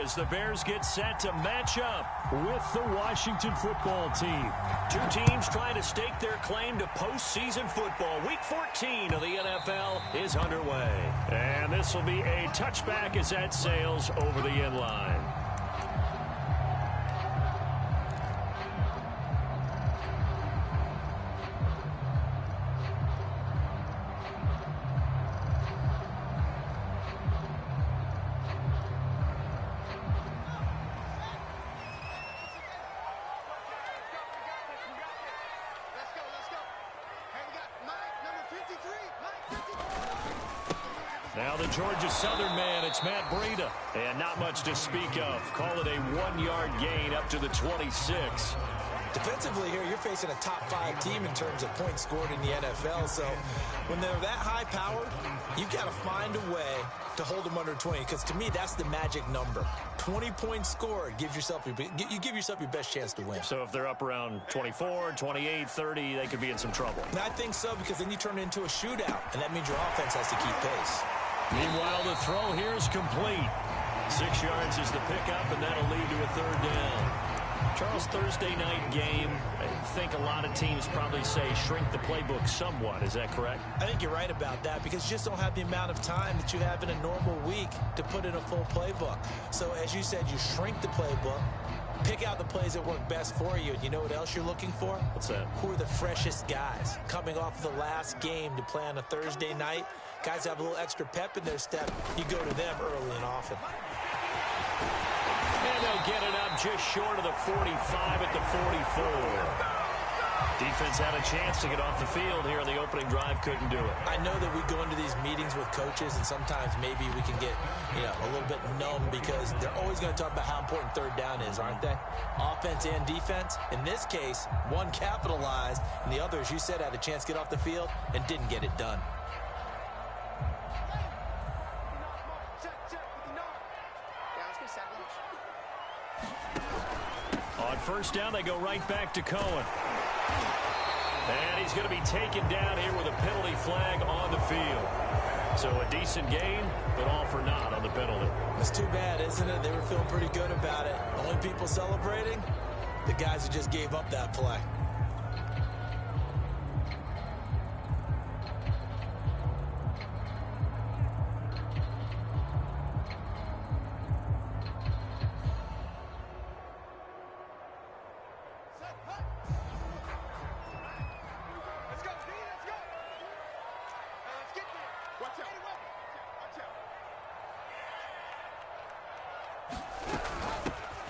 as the Bears get set to match up with the Washington football team. Two teams trying to stake their claim to postseason football. Week 14 of the NFL is underway. And this will be a touchback as that sails over the end line. Now the Georgia Southern man, it's Matt Breida. And not much to speak of. Call it a 1-yard gain up to the 26. Defensively here, you're facing a top-5 team in terms of points scored in the NFL. So when they're that high-powered, you've got to find a way to hold them under 20. Because to me, that's the magic number. 20 points scored gives yourself you give yourself your best chance to win. So if they're up around 24, 28, 30, they could be in some trouble. And I think so, because then you turn it into a shootout, and that means your offense has to keep pace. Meanwhile, the throw here is complete. 6 yards is the pickup, and that'll lead to a third down. Charles, Thursday night game, I think a lot of teams probably say shrink the playbook somewhat. Is that correct? I think you're right about that, because you just don't have the amount of time that you have in a normal week to put in a full playbook. So as you said, you shrink the playbook, pick out the plays that work best for you. And you know what else you're looking for? What's that? Who are the freshest guys coming off of the last game to play on a Thursday night? Guys have a little extra pep in their step. You go to them early and often. And they'll get it up just short of the 45 at the 44. Defense had a chance to get off the field here on the opening drive, couldn't do it. I know that we go into these meetings with coaches, and sometimes maybe we can get a little bit numb, because they're always going to talk about how important third down is, aren't they? Offense and defense. In this case, one capitalized, and the other, as you said, had a chance to get off the field and didn't get it done. On first down, they go right back to Cohen. And he's going to be taken down here with a penalty flag on the field. So a decent gain, but all for naught on the penalty. It's too bad, isn't it? They were feeling pretty good about it. Only people celebrating, the guys who just gave up that play.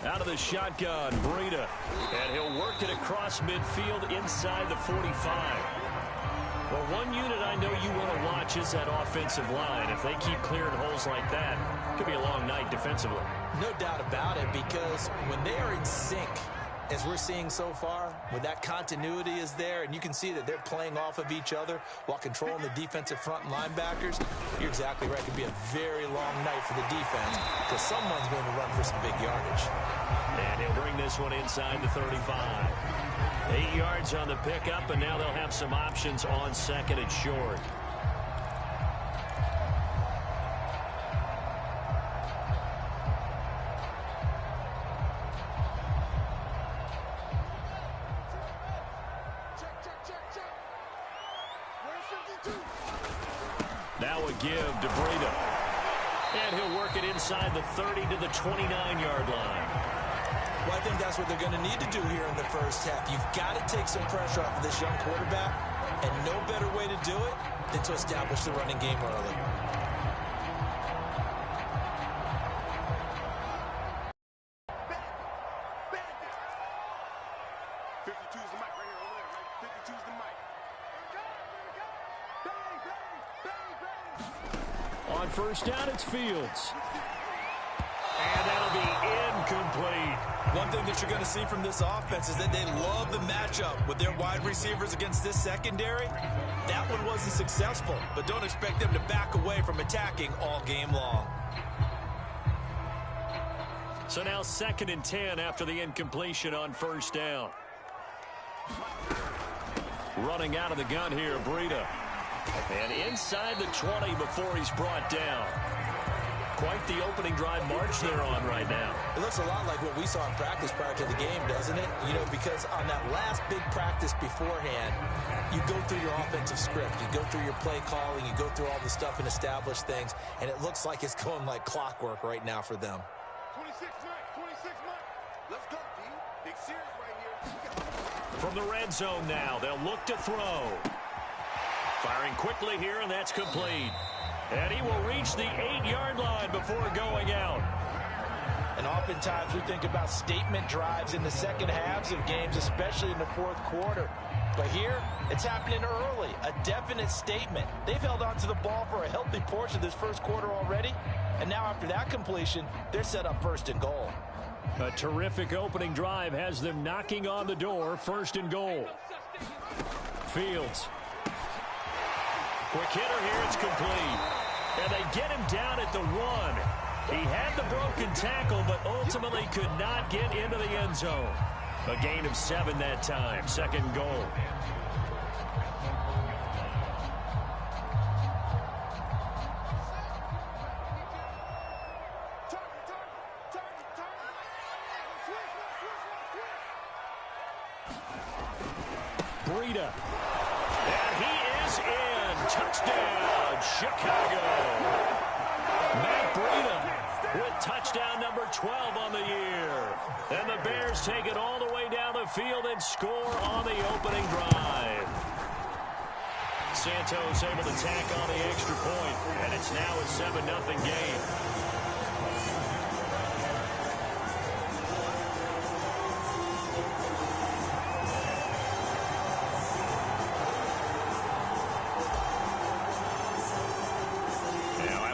Out of the shotgun, Breida. And he'll work it across midfield inside the 45. Well, one unit I know you want to watch is that offensive line. If they keep clearing holes like that, it could be a long night defensively. No doubt about it, because when they are in sync, as we're seeing so far, when that continuity is there, and you can see that they're playing off of each other while controlling the defensive front and linebackers, you're exactly right. It could be a very long night for the defense, because someone's going to run for some big yardage. And he'll bring this one inside the 35. 8 yards on the pickup, and now they'll have some options on second and short. Now a give to Breida. And he'll work it inside the 30 to the 29-yard line. Well, I think that's what they're going to need to do here in the first half. You've got to take some pressure off of this young quarterback, and no better way to do it than to establish the running game early. On first down, it's Fields. And that'll be incomplete. One thing that you're going to see from this offense is that they love the matchup with their wide receivers against this secondary. That one wasn't successful, but don't expect them to back away from attacking all game long. So now 2nd and 10 after the incompletion on first down. Running out of the gun here, Breida. And inside the 20 before he's brought down. quite the opening drive march they're on right now. It looks a lot like what we saw in practice prior to the game, doesn't it? You know, because on that last big practice beforehand, you go through your offensive script. You go through your play calling. You go through all the stuff and establish things. And it looks like it's going like clockwork right now for them. 26 Mike. Let's go, D. Big series right here. From the red zone now, they'll look to throw. Firing quickly here, and that's complete. And he will reach the 8-yard line before going out. And oftentimes we think about statement drives in the second halves of games, especially in the fourth quarter. But here, it's happening early, a definite statement. They've held on to the ball for a healthy portion of this first quarter already. And now after that completion, they're set up first and goal. A terrific opening drive has them knocking on the door, first and goal. Fields. Quick hitter here, it's complete. And they get him down at the 1. He had the broken tackle, but ultimately could not get into the end zone. A gain of 7 that time, second goal. Breida. And he is in. Touchdown, Chicago. Matt Breida with touchdown number 12 on the year. And the Bears take it all the way down the field and score on the opening drive. Santos able to tack on the extra point, and it's now a 7-0 game.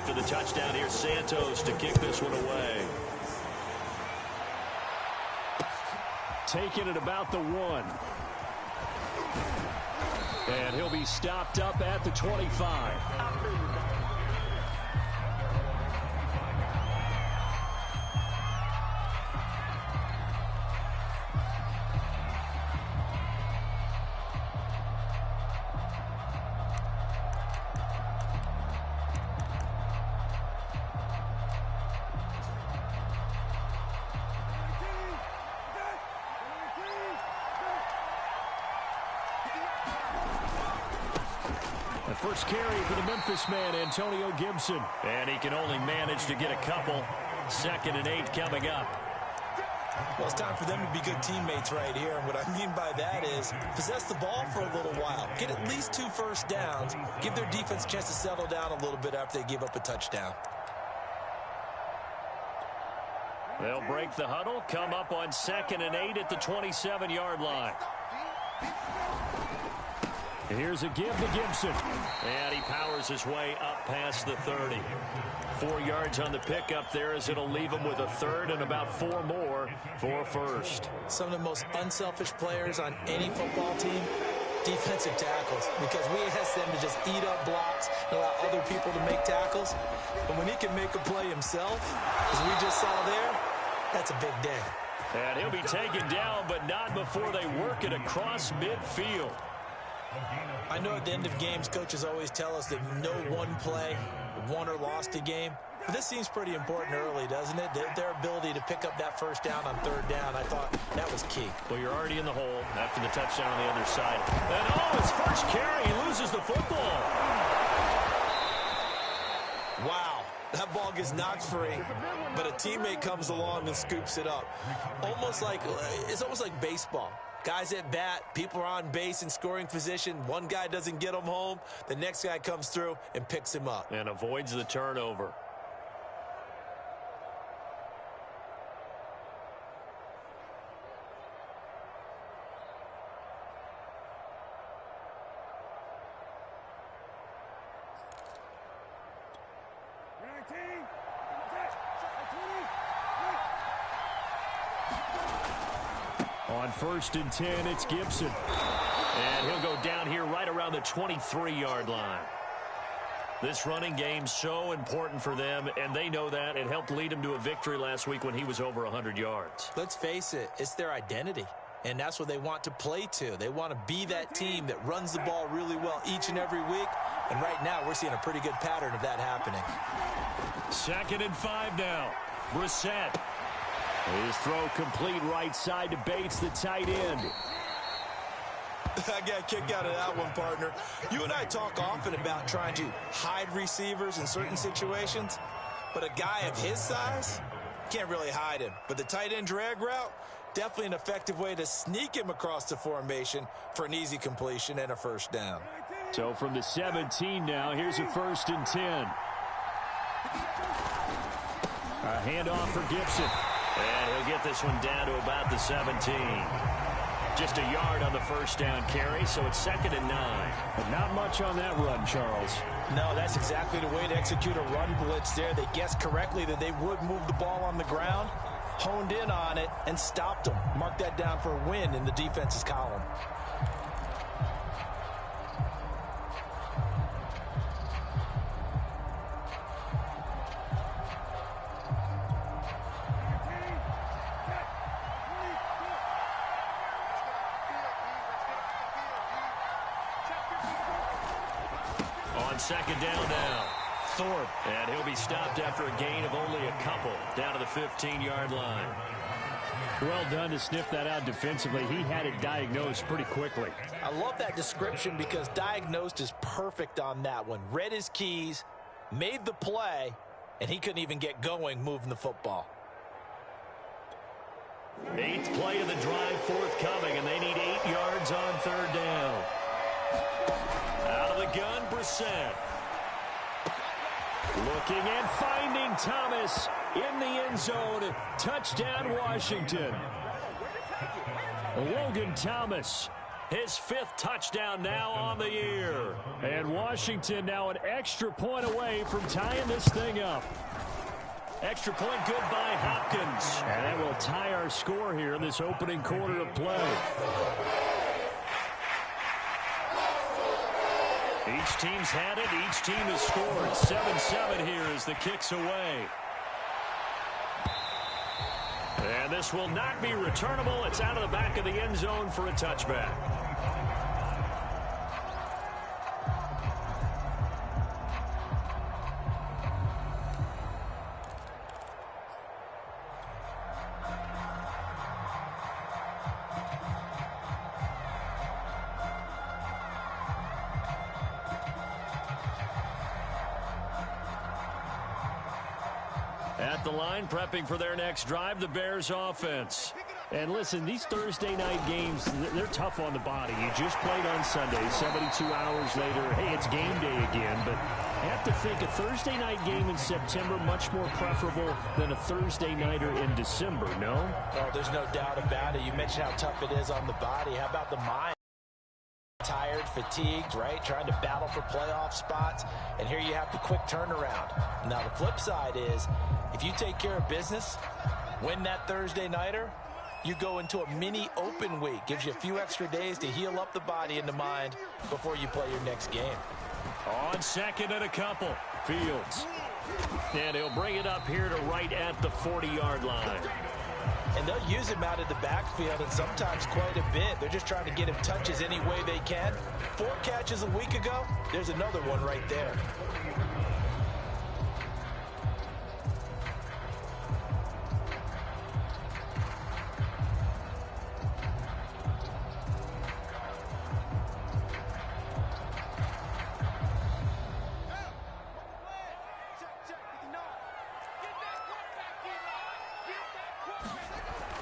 The touchdown here, Santos to kick this one away. Taking it about the 1. And he'll be stopped up at the 25. First carry for the Memphis man, Antonio Gibson. And he can only manage to get a couple. 2nd and 8 coming up. Well, it's time for them to be good teammates right here. And what I mean by that is possess the ball for a little while. Get at least 2 first downs. Give their defense a chance to settle down a little bit after they give up a touchdown. They'll break the huddle, come up on 2nd and 8 at the 27-yard line. Here's a give to Gibson. And he powers his way up past the 30. 4 yards on the pickup there as it'll leave him with a 3rd and about 4 more for first. Some of the most unselfish players on any football team, defensive tackles, because we ask them to just eat up blocks and allow other people to make tackles. And when he can make a play himself, as we just saw there, that's a big day. And he'll be taken down, but not before they work it across midfield. I know at the end of games, coaches always tell us that no one play won or lost a game. But this seems pretty important early, doesn't it? Their ability to pick up that first down on 3rd down, I thought that was key. Well, you're already in the hole after the touchdown on the other side. And, his first carry, he loses the football. Wow. That ball gets knocked free, but a teammate comes along and scoops it up. It's almost like baseball. Guys at bat, people are on base in scoring position. One guy doesn't get him home. The next guy comes through and picks him up. And avoids the turnover. On 1st and 10, it's Gibson. And he'll go down here right around the 23-yard line. This running game so important for them, and they know that. It helped lead them to a victory last week when he was over 100 yards. Let's face it, it's their identity. And that's what they want to play to. They want to be that team that runs the ball really well each and every week. And right now, we're seeing a pretty good pattern of that happening. 2nd and 5 now. Brissett. His throw complete right side to Bates, the tight end. I got a kick out of that one, partner. You and I talk often about trying to hide receivers in certain situations, but a guy of his size can't really hide him. But the tight end drag route, definitely an effective way to sneak him across the formation for an easy completion and a first down. So from the 17 now, here's a 1st and 10. A handoff for Gibson. And he'll get this one down to about the 17. Just a yard on the first down carry, so it's 2nd and 9. But not much on that run, Charles. No, that's exactly the way to execute a run blitz there. They guessed correctly that they would move the ball on the ground, honed in on it, and stopped them. Mark that down for a win in the defense's column. On 2nd down now, Thorpe. And he'll be stopped after a gain of only a couple down to the 15-yard line. Well done to sniff that out defensively. He had it diagnosed pretty quickly. I love that description because diagnosed is perfect on that one. Read his keys, made the play, and he couldn't even get going moving the football. 8th play of the drive forthcoming, and they need 8 yards on 3rd down. Out of the gun, Brissett. Looking and finding Thomas in the end zone. Touchdown, Washington. Logan Thomas, his 5th touchdown now on the year. And Washington now an extra point away from tying this thing up. Extra point good by Hopkins. And that will tie our score here in this opening quarter of play. Each team's had it. Each team has scored. 7-7 here as the kick's away. And this will not be returnable. It's out of the back of the end zone for a touchback. At the line, prepping for their next drive, the Bears offense. And listen, these Thursday night games, they're tough on the body. You just played on Sunday, 72 hours later. Hey, it's game day again, but I have to think a Thursday night game in September much more preferable than a Thursday nighter in December, no? Oh, there's no doubt about it. You mentioned how tough it is on the body. How about the mind? Tired, fatigued, right? Trying to battle for playoff spots. And here you have the quick turnaround. Now, the flip side is, if you take care of business, win that Thursday nighter, you go into a mini open week. Gives you a few extra days to heal up the body and the mind before you play your next game. On 2nd and a couple, Fields. And he'll bring it up here to right at the 40-yard line. And they'll use him out of the backfield, and sometimes quite a bit. They're just trying to get him touches any way they can. 4 catches a week ago, there's another one right there.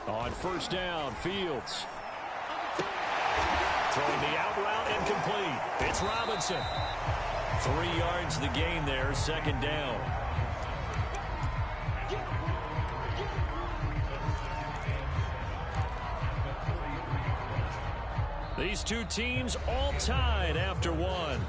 On 1st down, Fields. Throwing the out route incomplete. It's Robinson. 3 yards the gain there, 2nd down. These two teams all tied after one.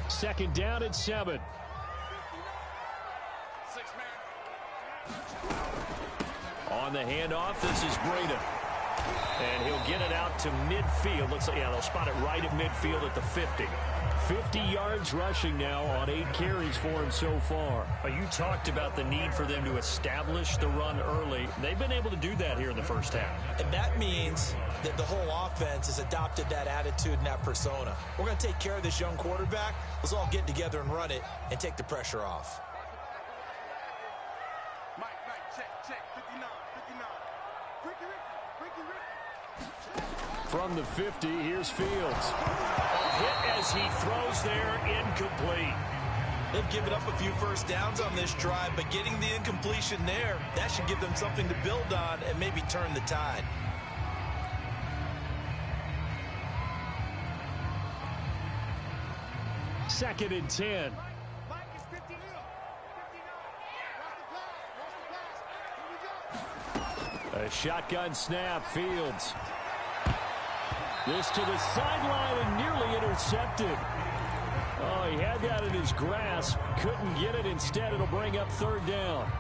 Second down at 7. On the handoff, this is Breda. And he'll get it out to midfield. Looks like, yeah, they'll spot it right at midfield at the 50. 50 yards rushing now on 8 carries for him so far. You talked about the need for them to establish the run early. They've been able to do that here in the first half. And that means that the whole offense has adopted that attitude and that persona. We're going to take care of this young quarterback. Let's all get together and run it and take the pressure off. Mike, check. 59. Ricky. From the 50, here's Fields. A hit as he throws there, incomplete. They've given up a few first downs on this drive, but getting the incompletion there, that should give them something to build on and maybe turn the tide. Second and 10. Mike is 59. Watch the pass. Here we go. A shotgun snap, Fields. This to the sideline and nearly intercepted. Oh, he had that in his grasp. Couldn't get it. Instead, it'll bring up third down.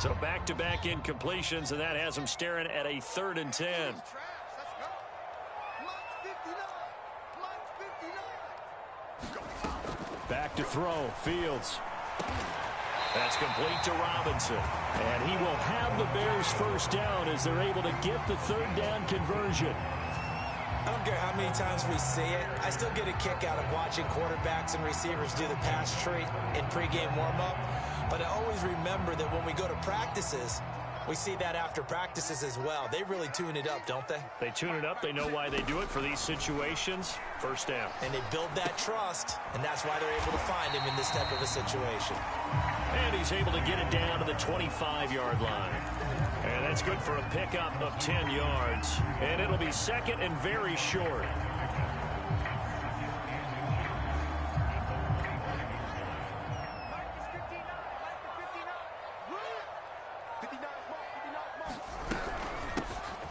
So back-to-back incompletions, and that has him staring at a 3rd and 10. Trash. Let's go. Mike's 59. Back to throw, Fields. That's complete to Robinson. And he will have the Bears first down as they're able to get the 3rd down conversion. I don't care how many times we see it. I still get a kick out of watching quarterbacks and receivers do the pass tree in pregame warm-up. But I always remember that when we go to practices, we see that after practices as well. They really tune it up, don't they? They tune it up. They know why they do it for these situations. First down. And they build that trust, and that's why they're able to find him in this type of a situation. And he's able to get it down to the 25-yard line. And that's good for a pickup of 10 yards. And it'll be second and very short.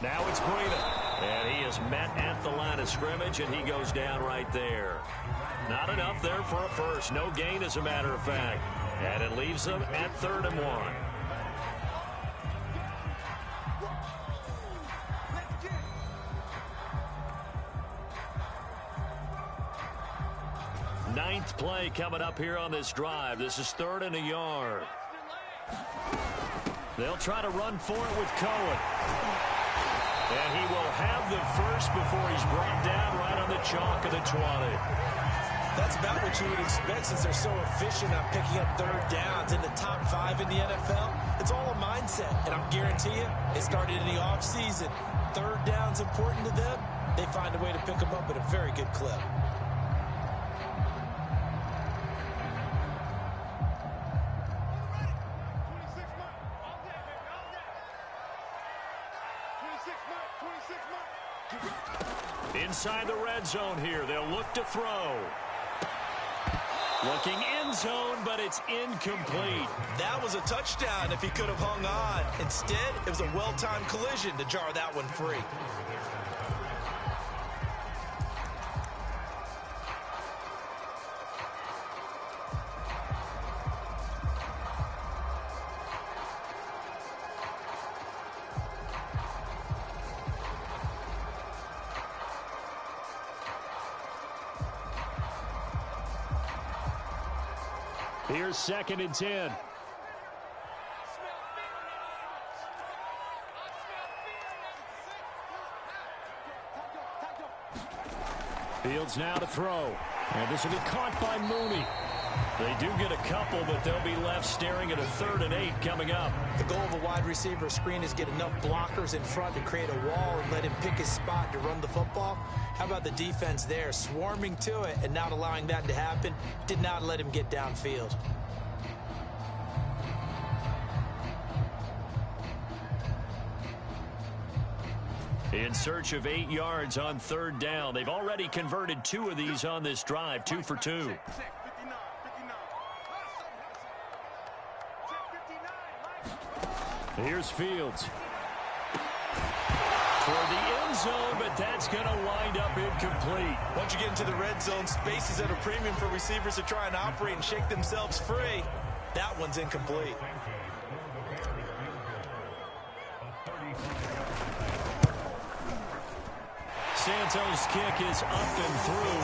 Now it's Breda. And he is met at the line of scrimmage, and he goes down right there. Not enough there for a first. No gain, as a matter of fact. And it leaves them at 3rd and 1. Ninth play coming up here on this drive. This is 3rd and a yard. They'll try to run for it with Cohen. And he will have the first before he's brought down right on the chalk of the 20. That's about what you would expect since they're so efficient at picking up 3rd downs in the top 5 in the NFL. It's all a mindset, and I'm guarantee you, it started in the offseason. 3rd down's important to them. They find a way to pick them up at a very good clip. Inside the red zone here. They'll look to throw. Looking end zone, but it's incomplete. That was a touchdown if he could have hung on. Instead, it was a well-timed collision to jar that one free. Here's 2nd and 10. Fields now to throw. And this will be caught by Mooney. They do get a couple, but they'll be left staring at a 3rd and 8 coming up. The goal of a wide receiver screen is get enough blockers in front to create a wall and let him pick his spot to run the football. How about the defense there, swarming to it and not allowing that to happen? Did not let him get downfield. In search of 8 yards on 3rd down. They've already converted 2 of these on this drive, 2 for 2. Here's Fields. 12 toward the end zone, but that's going to wind up incomplete. Once you get into the red zone, space is at a premium for receivers to try and operate and shake themselves free. That one's incomplete. Santos' kick is up and through,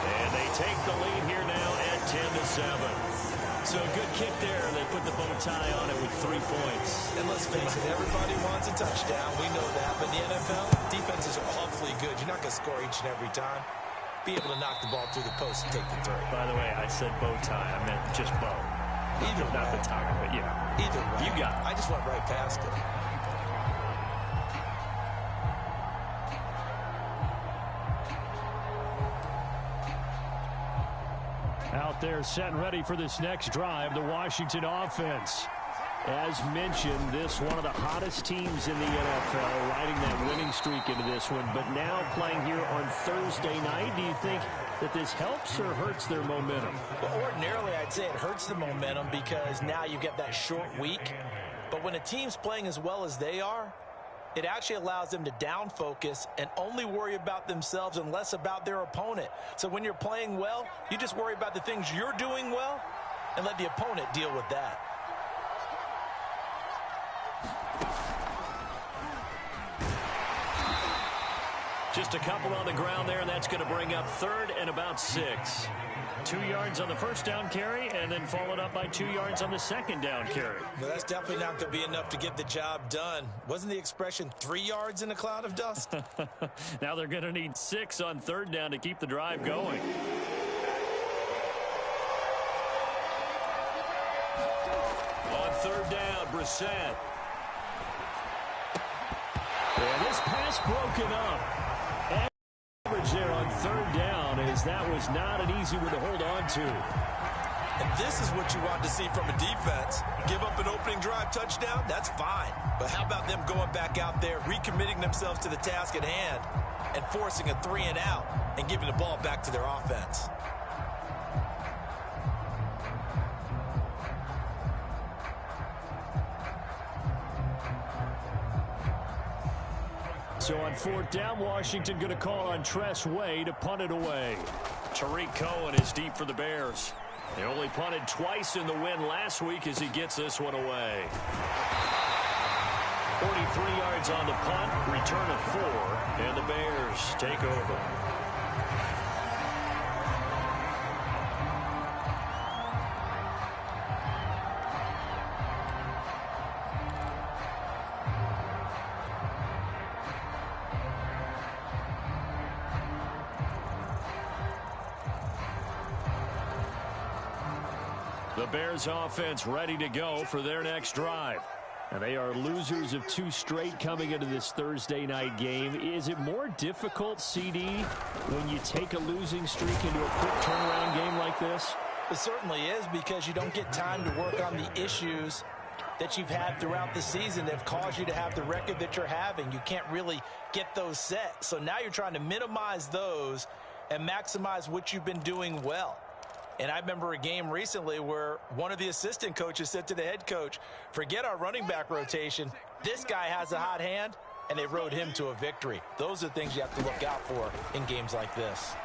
and they take the lead here now at 10-7. So a good kick there. They put the bow tie on it with 3 points. And let's face it, everybody wants a touchdown. We know that. But in the NFL, defenses are awfully good. You're not going to score each and every time. Be able to knock the ball through the post and take the throw. By the way, I said bow tie. I meant just bow. Either not way. the tie, but yeah. Either way. You got it. I just went right past it. Out there set and ready for this next drive, the Washington offense. As mentioned, this one of the hottest teams in the NFL, riding that winning streak into this one, but now playing here on Thursday night. Do you think that this helps or hurts their momentum? Well, ordinarily, I'd say it hurts the momentum because now you get that short week. But when a team's playing as well as they are, it actually allows them to down focus and only worry about themselves and less about their opponent. So when you're playing well, you just worry about the things you're doing well and let the opponent deal with that. Just a couple on the ground there, and that's going to bring up 3rd and about 6. 2 yards on the first down carry, and then followed up by 2 yards on the second down carry. Well, that's definitely not going to be enough to get the job done. Wasn't the expression 3 yards in a cloud of dust? Now they're going to need 6 on 3rd down to keep the drive going. On 3rd down, Brissett. And this pass broken up. There on 3rd down, as that was not an easy one to hold on to. And this is what you want to see from a defense. Give up an opening drive touchdown, that's fine. But how about them going back out there, recommitting themselves to the task at hand, and forcing a 3 and out, and giving the ball back to their offense? So on 4th down, Washington going to call on Tress Way to punt it away. Tariq Cohen is deep for the Bears. They only punted twice in the win last week as he gets this one away. 43 yards on the punt, return of 4, and the Bears take over. The Bears offense ready to go for their next drive. And they are losers of 2 straight coming into this Thursday night game. Is it more difficult, CD, when you take a losing streak into a quick turnaround game like this? It certainly is, because you don't get time to work on the issues that you've had throughout the season that have caused you to have the record that you're having. You can't really get those set. So now you're trying to minimize those and maximize what you've been doing well. And I remember a game recently where one of the assistant coaches said to the head coach, forget our running back rotation. This guy has a hot hand, and they rode him to a victory. Those are things you have to look out for in games like this.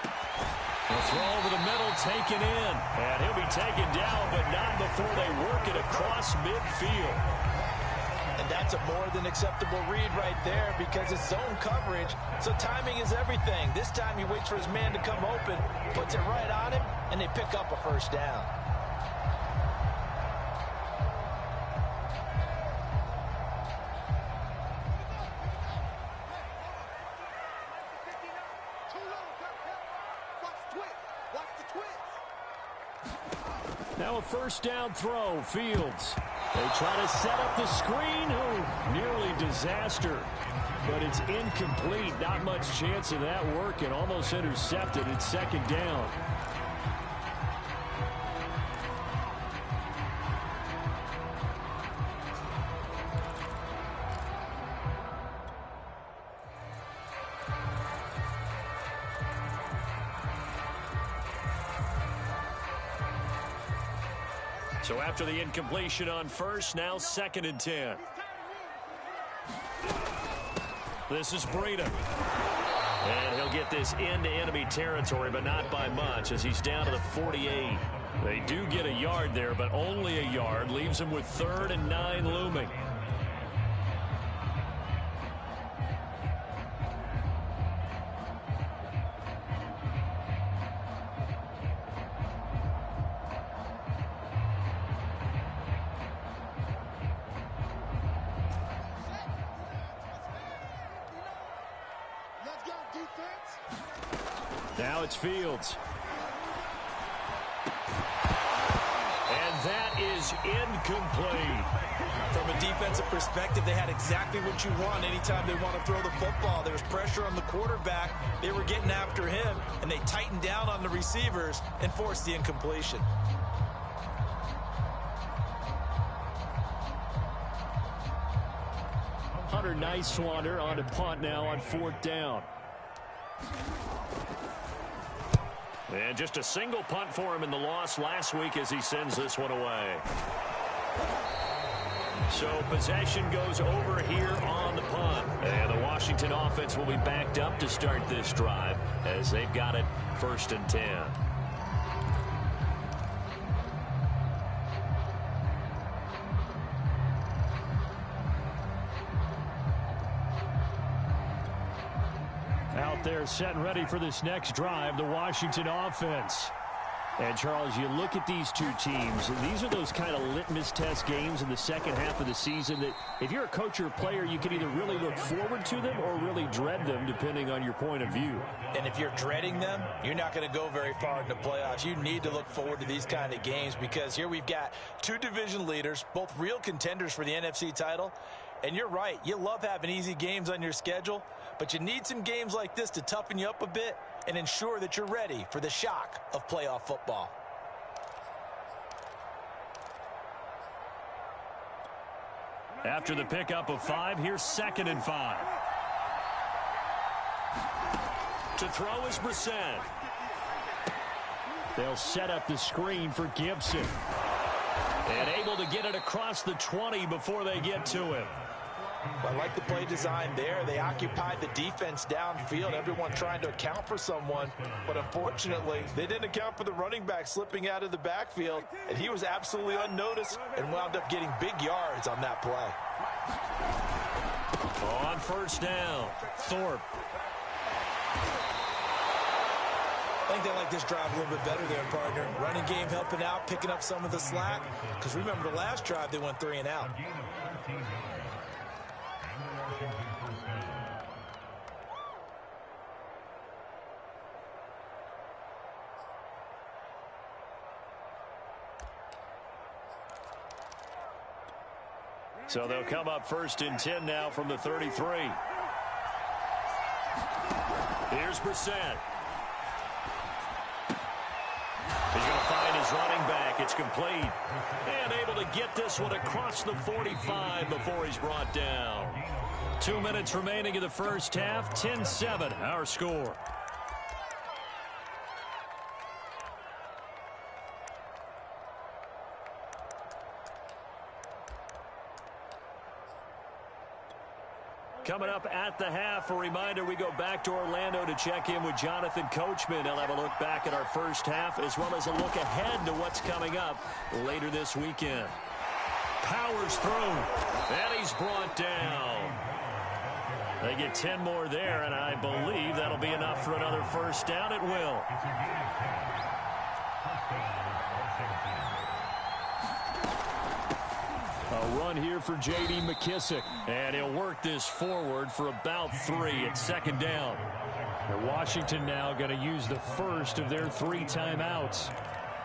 The throw over the middle, taken in. And he'll be taken down, but not before they work it across midfield. And that's a more than acceptable read right there, because it's zone coverage, so timing is everything. This time he waits for his man to come open, puts it right on him, and they pick up a first down. Now a first down throw, Fields. They try to set up the screen. Oh, nearly disaster. But it's incomplete. Not much chance of that working. Almost intercepted. It's 2nd down. So after the incompletion on first, now 2nd and 10. This is Breida. And he'll get this into enemy territory, but not by much as he's down to the 48. They do get a yard there, but only a yard. Leaves him with 3rd and 9 looming. Now it's Fields. And that is incomplete. From a defensive perspective, they had exactly what you want anytime they want to throw the football. There was pressure on the quarterback. They were getting after him, and they tightened down on the receivers and forced the incompletion. Hunter Nice-Swander on to punt now on 4th down. And just a single punt for him in the loss last week as he sends this one away. So possession goes over here on the punt. And the Washington offense will be backed up to start this drive as they've got it 1st and 10. Out there set and ready for this next drive, the Washington offense. And, Charles, you look at these two teams, and these are those kind of litmus test games in the second half of the season that if you're a coach or a player, you can either really look forward to them or really dread them, depending on your point of view. And if you're dreading them, you're not going to go very far in the playoffs. You need to look forward to these kind of games because here we've got two division leaders, both real contenders for the NFC title. And you're right, you love having easy games on your schedule, but you need some games like this to toughen you up a bit and ensure that you're ready for the shock of playoff football. After the pickup of 5, here's 2nd and 5. To throw is Brissett. They'll set up the screen for Gibson. And able to get it across the 20 before they get to him. I like the play design there. They occupied the defense downfield, everyone trying to account for someone. But unfortunately, they didn't account for the running back slipping out of the backfield, and he was absolutely unnoticed and wound up getting big yards on that play. On 1st down, Thorpe. I think they like this drive a little bit better there, partner. Running game helping out, picking up some of the slack. Because remember the last drive, they went 3 and out. So they'll come up 1st and 10 now from the 33. Here's Brissett. He's going to find his running back. It's complete. And able to get this one across the 45 before he's brought down. 2 minutes remaining in the first half. 10-7, our score. Coming up at the half, a reminder, we go back to Orlando to check in with Jonathan Coachman. He'll have a look back at our first half as well as a look ahead to what's coming up later this weekend. Powers through, and he's brought down. They get 10 more there, and I believe that'll be enough for another 1st down. It will. A run here for J.D. McKissick, and he'll work this forward for about 3 at 2nd down. And Washington now going to use the first of their 3 timeouts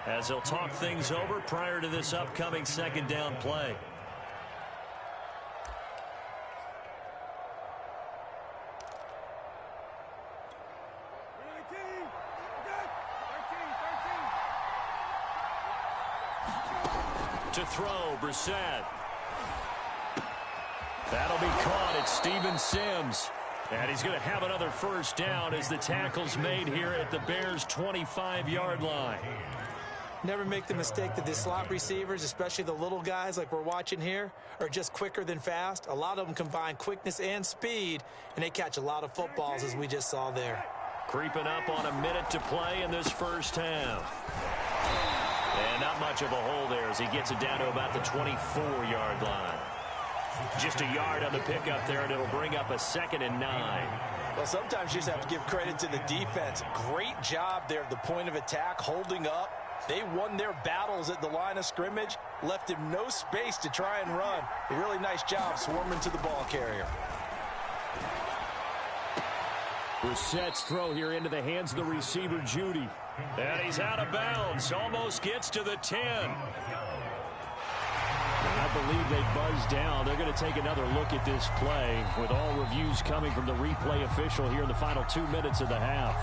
as they'll talk things over prior to this upcoming 2nd down play. To throw, Brissett. That'll be caught. It's Steven Sims. And he's going to have another 1st down as the tackle's made here at the Bears' 25-yard line. Never make the mistake that the slot receivers, especially the little guys like we're watching here, are just quicker than fast. A lot of them combine quickness and speed, and they catch a lot of footballs, as we just saw there. Creeping up on a minute to play in this first half. And not much of a hole there as he gets it down to about the 24-yard line. Just a yard on the pickup there, and it'll bring up a 2nd and 9. Well, sometimes you just have to give credit to the defense. Great job there at the point of attack, holding up. They won their battles at the line of scrimmage, left him no space to try and run. A really nice job swarming to the ball carrier. Brissett's throw here into the hands of the receiver, Judy. And he's out of bounds. Almost gets to the 10. I believe they buzzed down. They're going to take another look at this play with all reviews coming from the replay official here in the final 2 minutes of the half.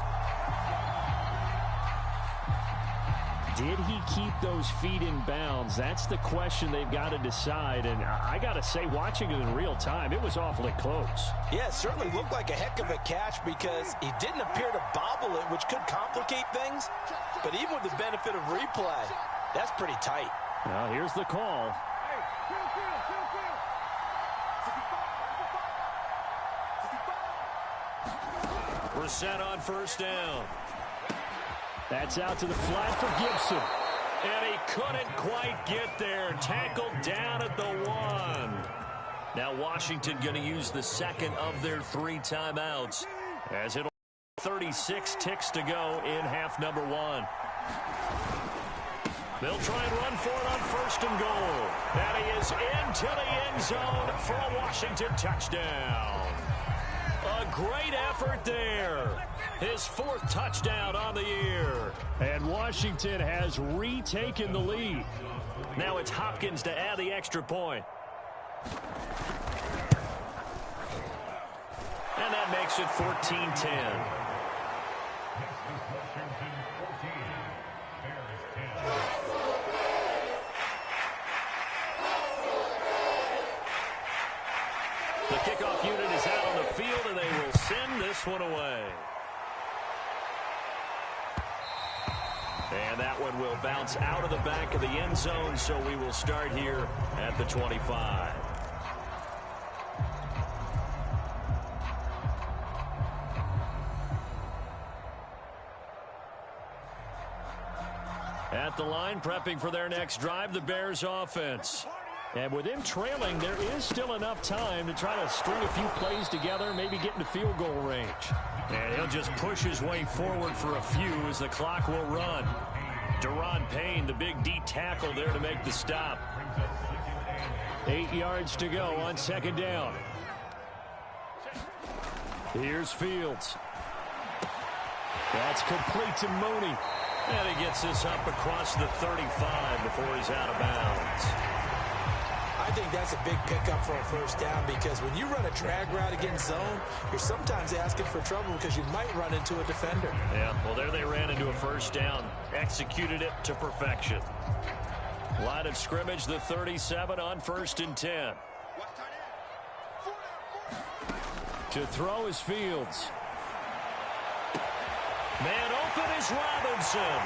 Did he keep those feet in bounds? That's the question they've got to decide. And I got to say, watching it in real time, it was awfully close. Yeah, it certainly looked like a heck of a catch because he didn't appear to bobble it, which could complicate things. But even with the benefit of replay, that's pretty tight. Well, here's the call. Brissett on first down. That's out to the flat for Gibson. And he couldn't quite get there. Tackled down at the 1. Now Washington going to use the second of their 3 timeouts as it'll 36 ticks to go in half number 1. They'll try and run for it on 1st and goal. And he is into the end zone for a Washington touchdown. A great effort there. His 4th touchdown on the year. And Washington has retaken the lead. Now it's Hopkins to add the extra point. And that makes it 14-10. The kickoff unit is out on the field, and they will send this one away. And that one will bounce out of the back of the end zone, so we will start here at the 25. At the line, prepping for their next drive, the Bears offense. And with him trailing, there is still enough time to try to string a few plays together, maybe get into field goal range. And he'll just push his way forward for a few as the clock will run. Deron Payne, the big D tackle there to make the stop. 8 yards to go on 2nd down. Here's Fields. That's complete to Mooney. And he gets this up across the 35 before he's out of bounds. I think that's a big pickup for a 1st down because when you run a drag route against zone, you're sometimes asking for trouble because you might run into a defender. Yeah, well, there they ran into a 1st down. Executed it to perfection. Line of scrimmage, the 37 on 1st and 10. To throw is Fields. Man open is Robinson.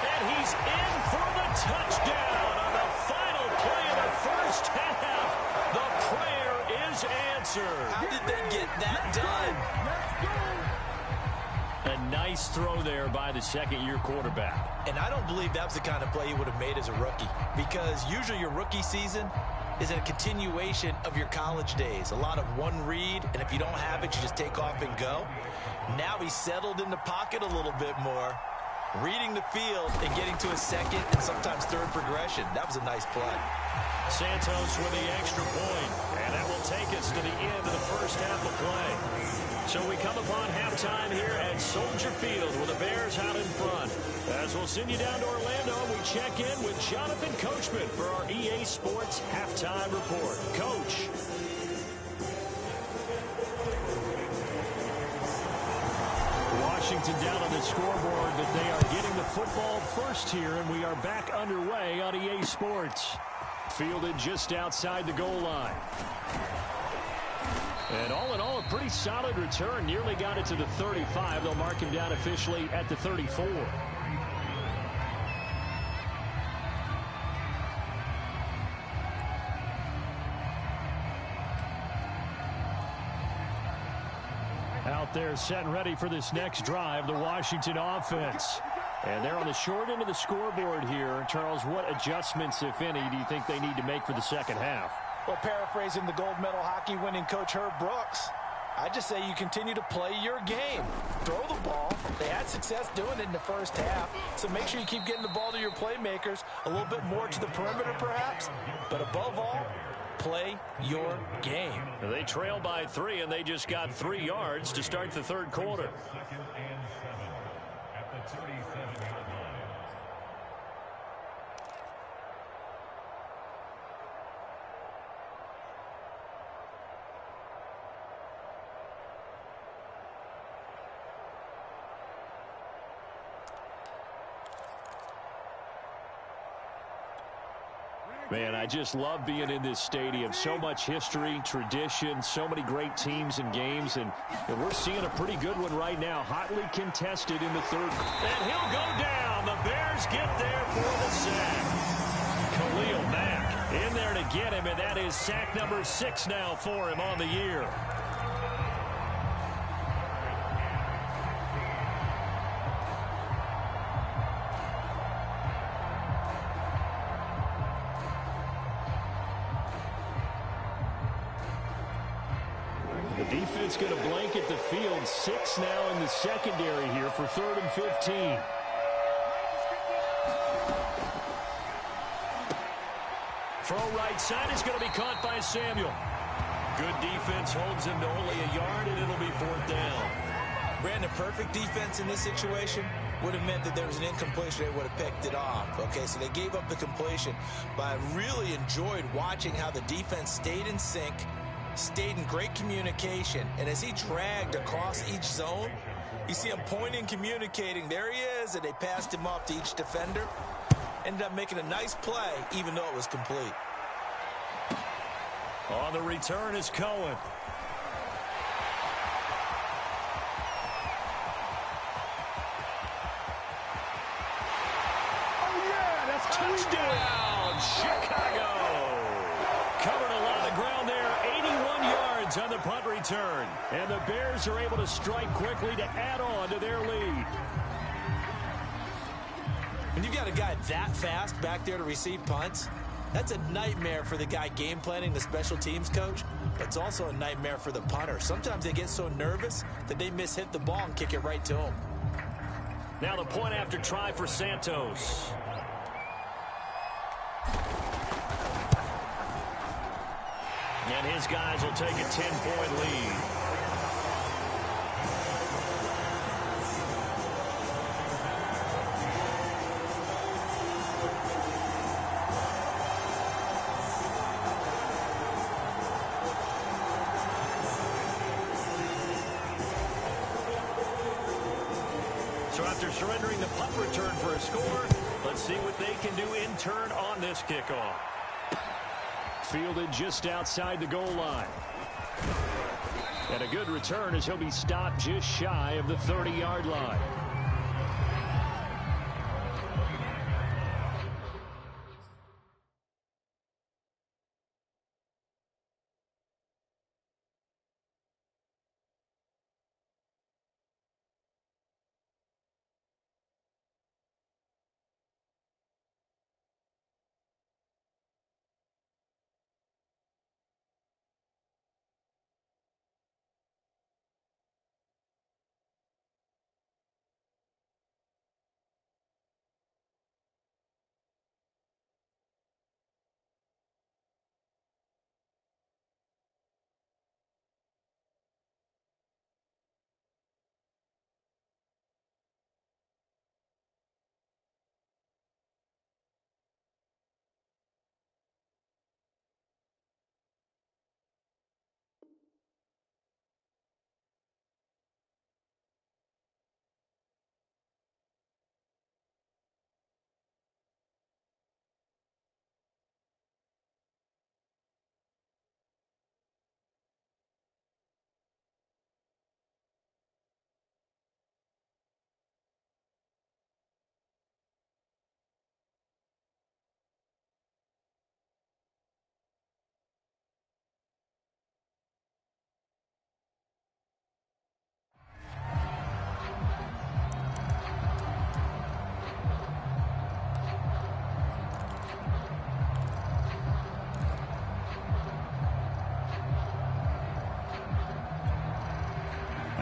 And he's in for the touchdown on the final play of the 1st half. The prayer is answered. How did they get that done? A nice throw there by the 2nd-year quarterback. And I don't believe that was the kind of play he would have made as a rookie because usually your rookie season is a continuation of your college days. A lot of one read, and if you don't have it, you just take off and go. Now he's settled in the pocket a little bit more, reading the field and getting to a 2nd and sometimes 3rd progression. That was a nice play. Santos with the extra point, and that will take us to the end of the 1st half of play. So we come upon halftime here at Soldier Field with the Bears out in front. As we'll send you down to Orlando, we check in with Jonathan Coachman for our EA Sports Halftime Report. Coach. Washington down on the scoreboard, but they are getting the football first here, and we are back underway on EA Sports. Fielded just outside the goal line. And all in all, a pretty solid return. Nearly got it to the 35. They'll mark him down officially at the 34. Out there set and ready for this next drive, the Washington offense. And they're on the short end of the scoreboard here. Charles, what adjustments, if any, do you think they need to make for the second half? Well, paraphrasing the gold medal hockey winning coach Herb Brooks, I just say you continue to play your game. Throw the ball. They had success doing it in the first half, so make sure you keep getting the ball to your playmakers, a little bit more to the perimeter perhaps, but above all, play your game. They trail by 3, and they just got 3 yards to start the third quarter. Man, I just love being in this stadium. So much history, tradition, so many great teams and games, and we're seeing a pretty good one right now. Hotly contested in the third. And he'll go down. The Bears get there for the sack. Khalil Mack in there to get him, and that is sack number 6 now for him on the year. The defense going to blanket the field. 6 now in the secondary here for 3rd and 15. Throw right side is going to be caught by Samuel. Good defense holds him to only a yard, and it'll be 4th down. Brandon, perfect defense in this situation would have meant that there was an incompletion. They would have picked it off. Okay, so they gave up the completion. But I really enjoyed watching how the defense stayed in sync, stayed in great communication, and as he dragged across each zone, you see him pointing, communicating. There he is, and they passed him off to each defender. Ended up making a nice play, even though it was complete. On the return is Cohen. Oh, yeah, that's Touchdown, Chicago. Covered a lot of ground there, 81 yards on the punt return. And the Bears are able to strike quickly to add on to their lead. When you've got a guy that fast back there to receive punts, that's a nightmare for the guy game planning, the special teams coach. But it's also a nightmare for the punter. Sometimes they get so nervous that they mishit the ball and kick it right to him. Now the point after try for Santos. And his guys will take a 10-point lead. So after surrendering the punt return for a score, let's see what they can do in turn on this kickoff. Fielded just outside the goal line. And a good return as he'll be stopped just shy of the 30-yard line.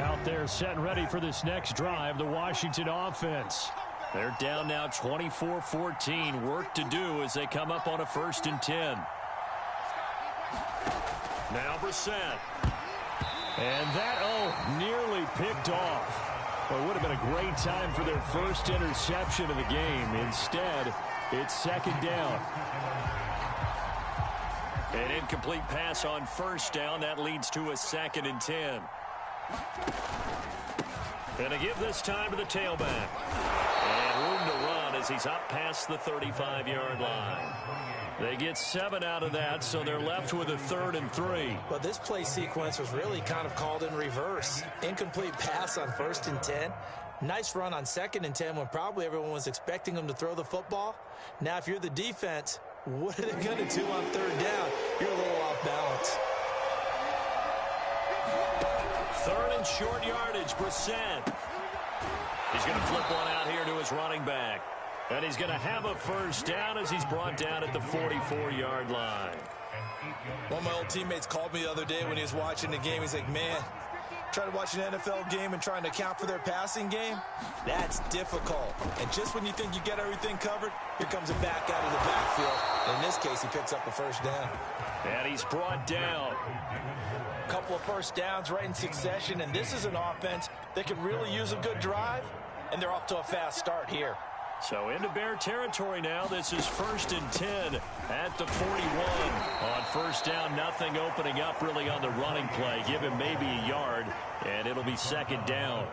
Out there set and ready for this next drive, the Washington offense. They're down now 24-14. Work to do as they come up on a 1st and 10. Now Brissett. And that, nearly picked off. Well, it would have been a great time for their first interception of the game. Instead, it's 2nd down. An incomplete pass on 1st down. That leads to a 2nd and 10. And a give this time to the tailback. And room to run as he's up past the 35-yard line. They get 7 out of that, so they're left with a 3rd and 3. Well, this play sequence was really kind of called in reverse. Incomplete pass on 1st and 10. Nice run on 2nd and 10 when probably everyone was expecting them to throw the football. Now, if you're the defense, what are they going to do on 3rd down? You're a little off balance. 3rd and short yardage, Brissett. He's going to flip one out here to his running back. And he's going to have a 1st down as he's brought down at the 44-yard line. One of my old teammates called me the other day when he was watching the game. He's like, man, trying to watch an NFL game and trying to account for their passing game, that's difficult. And just when you think you get everything covered, here comes a back out of the backfield. And in this case, he picks up a 1st down. And he's brought down. A couple of 1st downs right in succession, and this is an offense that could really use a good drive, and they're off to a fast start here. So into Bear territory now. This is 1st and 10 at the 41. On 1st down, nothing opening up really on the running play. Give him maybe a yard, and it'll be 2nd down.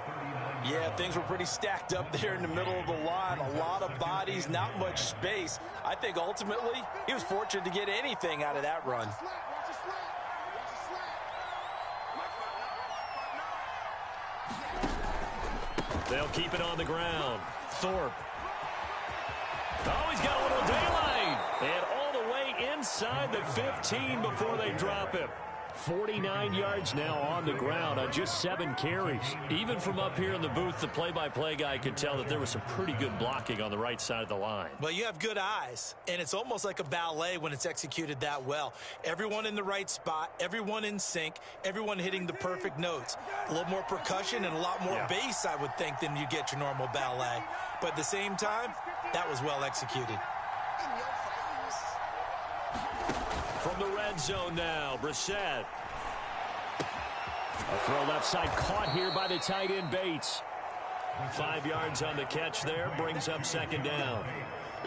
Yeah, things were pretty stacked up there in the middle of the line. A lot of bodies, not much space. I think ultimately he was fortunate to get anything out of that run. They'll keep it on the ground. Thorpe. Oh, he's got a little daylight. And all the way inside the 15 before they drop him. 49 yards now on the ground on just 7 carries. Even from up here in the booth, the play-by-play guy could tell that there was some pretty good blocking on the right side of the line. Well, you have good eyes, and it's almost like a ballet when it's executed that well. Everyone in the right spot, everyone in sync, everyone hitting the perfect notes. A little more percussion and a lot more bass, I would think, than you get your normal ballet. But at the same time, that was well executed. From the red zone now, Brissett. A throw left side caught here by the tight end Bates. 5 yards on the catch there, brings up 2nd down.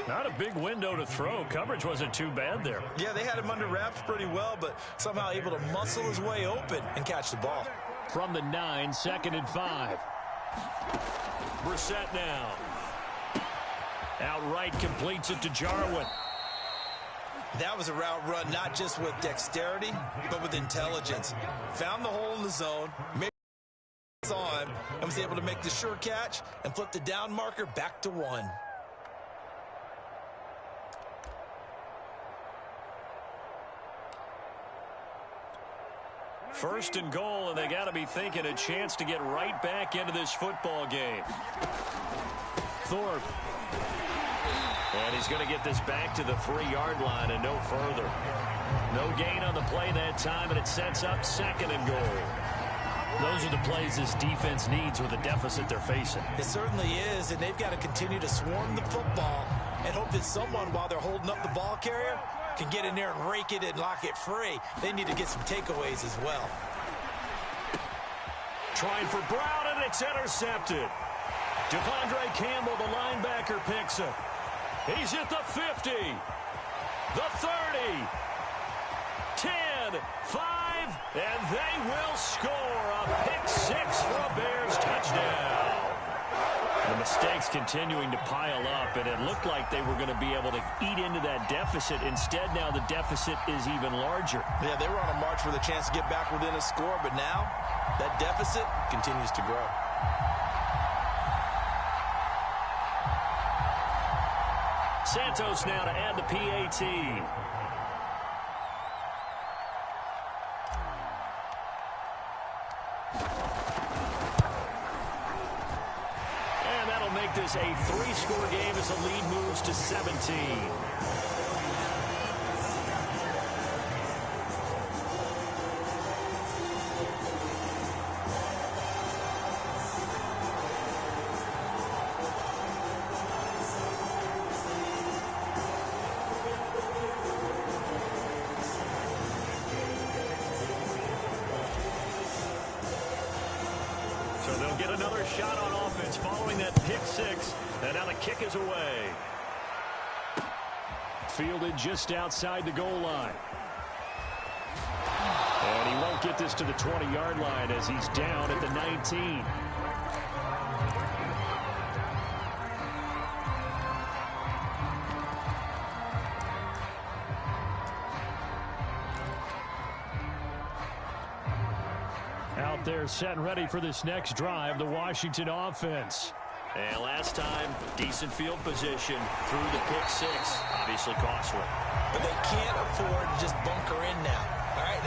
Not a big window to throw. Coverage wasn't too bad there. Yeah, they had him under wraps pretty well, but somehow able to muscle his way open and catch the ball. From the 9, 2nd and 5. Brissett now. Outright completes it to Jarwin. That was a route run not just with dexterity, but with intelligence. Found the hole in the zone, made it on, and was able to make the sure catch and flip the down marker back to 1. First and goal, and they got to be thinking a chance to get right back into this football game. Thorpe. And he's going to get this back to the 3-yard line and no further. No gain on the play that time, and it sets up 2nd and goal. Those are the plays this defense needs with the deficit they're facing. It certainly is, and they've got to continue to swarm the football and hope that someone, while they're holding up the ball carrier, can get in there and rake it and lock it free. They need to get some takeaways as well. Trying for Brown, and it's intercepted. Devondre Campbell, the linebacker, picks it. He's at the 50, the 30, 10, 5, and they will score a pick-6 for a Bears touchdown. The mistakes continuing to pile up, and it looked like they were going to be able to eat into that deficit. Instead, now the deficit is even larger. Yeah, they were on a march with a chance to get back within a score, but now that deficit continues to grow. Santos now to add the PAT. And that'll make this a 3-score game as the lead moves to 17. So they'll get another shot on offense following that pick six. And now the kick is away. Fielded just outside the goal line. And he won't get this to the 20-yard line as he's down at the 19. Out there set and ready for this next drive, the Washington offense. And last time, decent field position through the pick six. Obviously costly. But they can't afford to just bunker in now. All right,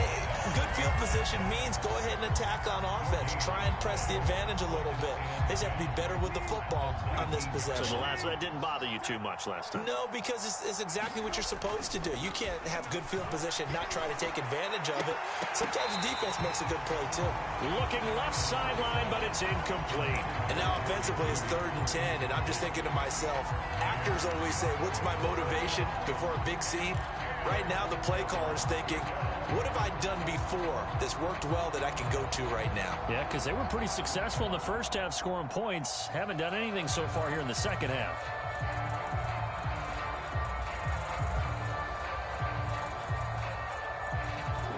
good field position means go ahead and attack on offense. Try and press the advantage a little bit. They just have to be better with the football on this possession. So that didn't bother you too much last time? No, because it's exactly what you're supposed to do. You can't have good field position, not try to take advantage of it. Sometimes the defense makes a good play, too. Looking left sideline, but it's incomplete. And now offensively it's 3rd and 10, and I'm just thinking to myself, actors always say, what's my motivation before a big scene? Right now, the play caller's thinking, what have I done before that's worked well that I can go to right now? Yeah, because they were pretty successful in the first half scoring points. Haven't done anything so far here in the second half.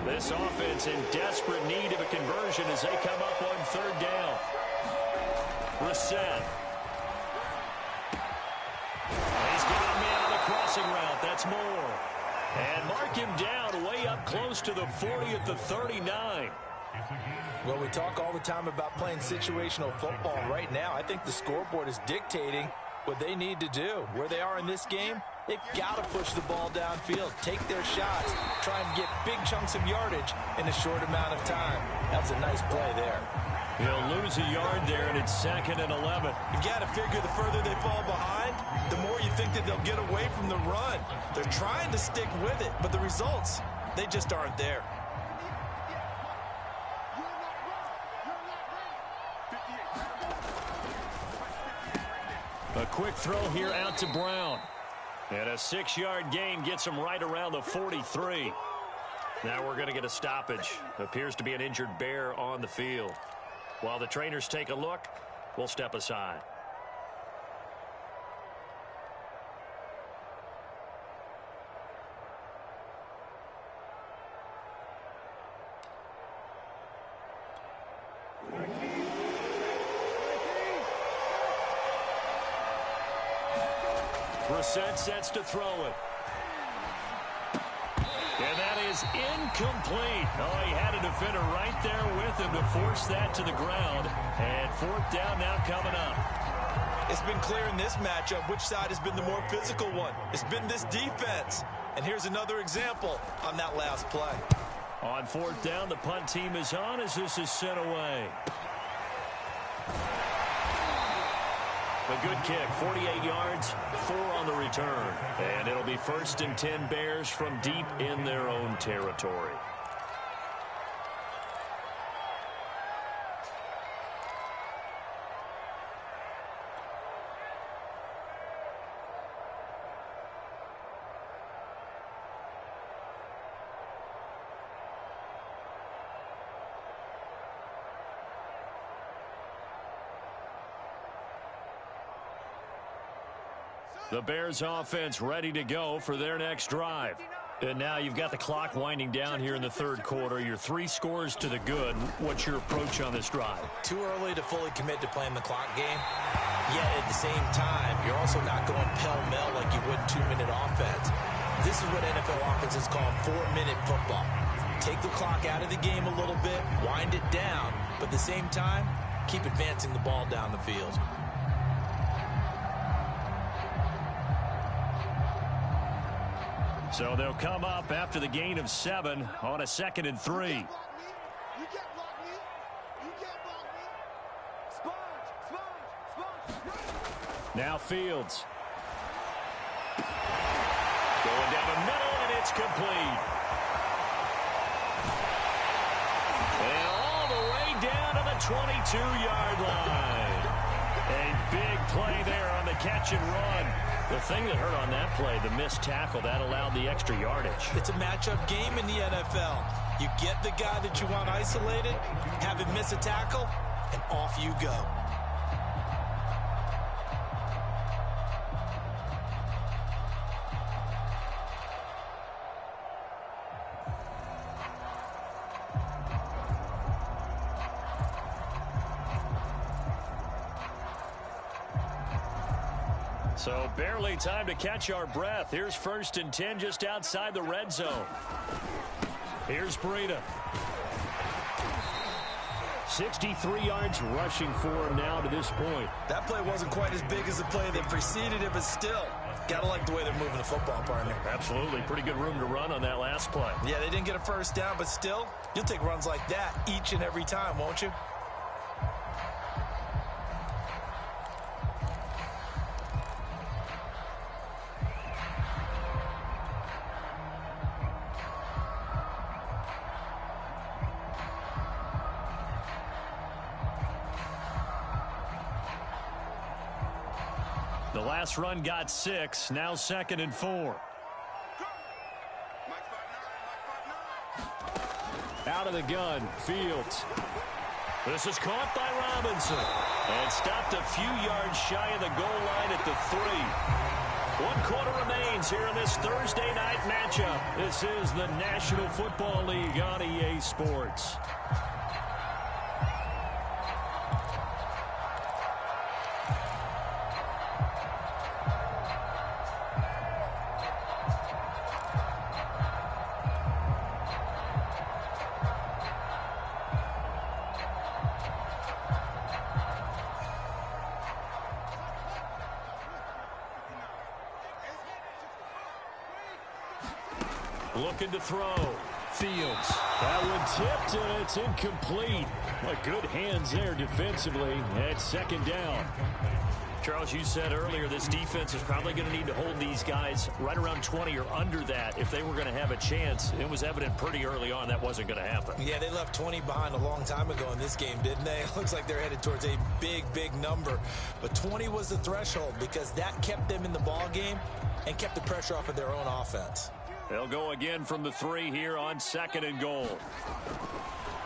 This offense in desperate need of a conversion as they come up on 3rd down. Brissett. He's got a man on the crossing route. That's Moore. And mark him down way up close to the 40 at the 39. Well, we talk all the time about playing situational football. Right now, I think the scoreboard is dictating what they need to do. Where they are in this game, they've got to push the ball downfield, take their shots, try and get big chunks of yardage in a short amount of time. That was a nice play there. He'll lose a yard there, and it's 2nd and 11. You've got to figure the further they fall behind, the more you think that they'll get away from the run. They're trying to stick with it, but the results, they just aren't there. A quick throw here out to Brown. And a 6-yard gain gets him right around the 43. Now we're going to get a stoppage. Appears to be an injured Bear on the field. While the trainers take a look, we'll step aside. Brissett sets to throw it. And that is incomplete. Oh, he had a defender right there with him to force that to the ground. And 4th down now coming up. It's been clear in this matchup which side has been the more physical one. It's been this defense. And here's another example on that last play. On 4th down, the punt team is on as this is sent away. A good kick, 48 yards, 4 on the return. And it'll be 1st and 10 Bears from deep in their own territory. The Bears offense ready to go for their next drive. And now you've got the clock winding down here in the 3rd quarter. Your 3 scores to the good. What's your approach on this drive? Too early to fully commit to playing the clock game. Yet at the same time, you're also not going pell-mell like you would 2-minute offense. This is what NFL offenses call 4-minute football. Take the clock out of the game a little bit, wind it down, but at the same time, keep advancing the ball down the field. So they'll come up after the gain of 7 on a 2nd and 3. Now Fields. Going down the middle, and it's complete. And all the way down to the 22-yard line. A big play there on the catch and run. The thing that hurt on that play, the missed tackle, that allowed the extra yardage. It's a matchup game in the NFL. You get the guy that you want isolated, have him miss a tackle, and off you go. So barely time to catch our breath. Here's 1st and 10 just outside the red zone. Here's Breida. 63 yards rushing for him now to this point. That play wasn't quite as big as the play that preceded it, but still, gotta like the way they're moving the football, partner. Absolutely. Pretty good room to run on that last play. Yeah, they didn't get a first down, but still, you'll take runs like that each and every time, won't you? The last run got 6. Now 2nd and 4. Out of the gun, Fields. This is caught by Robinson. And stopped a few yards shy of the goal line at the 3. 1 quarter remains here in this Thursday night matchup. This is the National Football League on EA Sports. Looking to throw. Fields. That one tipped, and it's incomplete. Well, good hands there defensively at 2nd down. Charles, you said earlier this defense is probably going to need to hold these guys right around 20 or under that if they were going to have a chance. It was evident pretty early on that wasn't going to happen. Yeah, they left 20 behind a long time ago in this game, didn't they? It looks like they're headed towards a big number. But 20 was the threshold because that kept them in the ball game and kept the pressure off of their own offense. They'll go again from the 3 here on 2nd and goal.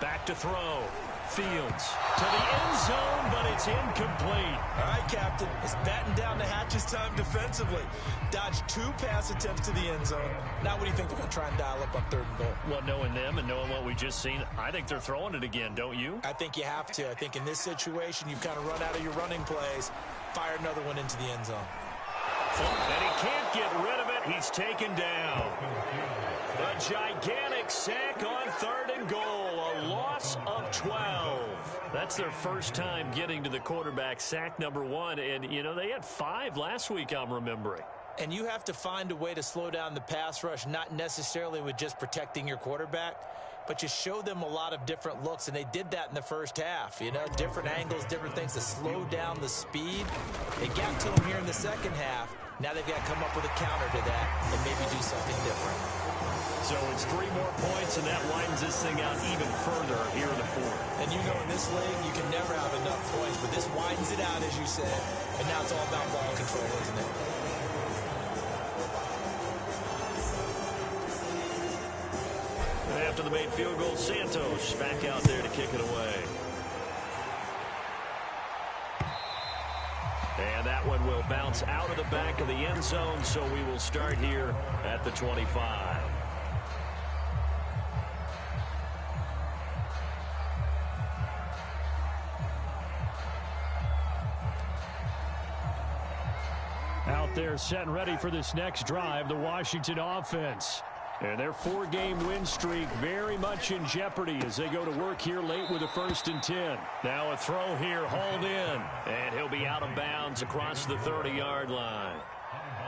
Back to throw. Fields to the end zone, but it's incomplete. All right, Captain. It's batten down the hatches time defensively. Dodged 2 pass attempts to the end zone. Now what do you think they're going to try and dial up on 3rd and goal? Well, knowing them and knowing what we just seen, I think they're throwing it again, don't you? I think you have to. I think in this situation, you've kind of run out of your running plays. Fire another one into the end zone. And he can't get rid of it. He's taken down. A gigantic sack on 3rd and goal. A loss of 12. That's their first time getting to the quarterback, sack number 1. And, you know, they had 5 last week, I'm remembering. And you have to find a way to slow down the pass rush, not necessarily with just protecting your quarterback, but you show them a lot of different looks, and they did that in the first half. You know, different angles, different things to slow down the speed. They got to them here in the second half. Now they've got to come up with a counter to that and maybe do something different. So it's 3 more points, and that widens this thing out even further here in the 4th. And you know in this league, you can never have enough points, but this widens it out, as you said, and now it's all about ball control, isn't it? And after the made field goal, Santos back out there to kick it away. And that one will bounce out of the back of the end zone, so we will start here at the 25. Out there set and ready for this next drive, the Washington offense. And their 4-game win streak very much in jeopardy as they go to work here late with a 1st and 10. Now a throw here, hauled in. And he'll be out of bounds across the 30-yard line.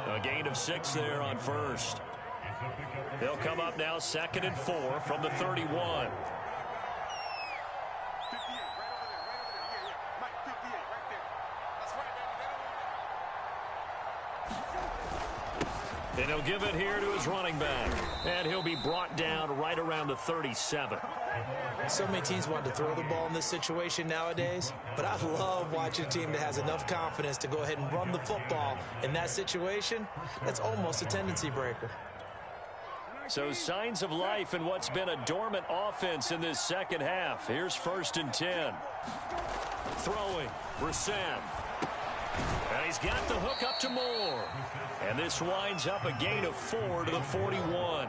A gain of 6 there on 1st. They'll come up now 2nd and 4 from the 31. And he'll give it here to his running back. And he'll be brought down right around the 37. So many teams want to throw the ball in this situation nowadays, but I love watching a team that has enough confidence to go ahead and run the football. In that situation, that's almost a tendency breaker. So signs of life in what's been a dormant offense in this second half. Here's 1st and 10. Throwing, Brissett. And he's got the hook up to Moore. And this winds up a gain of 4 to the 41.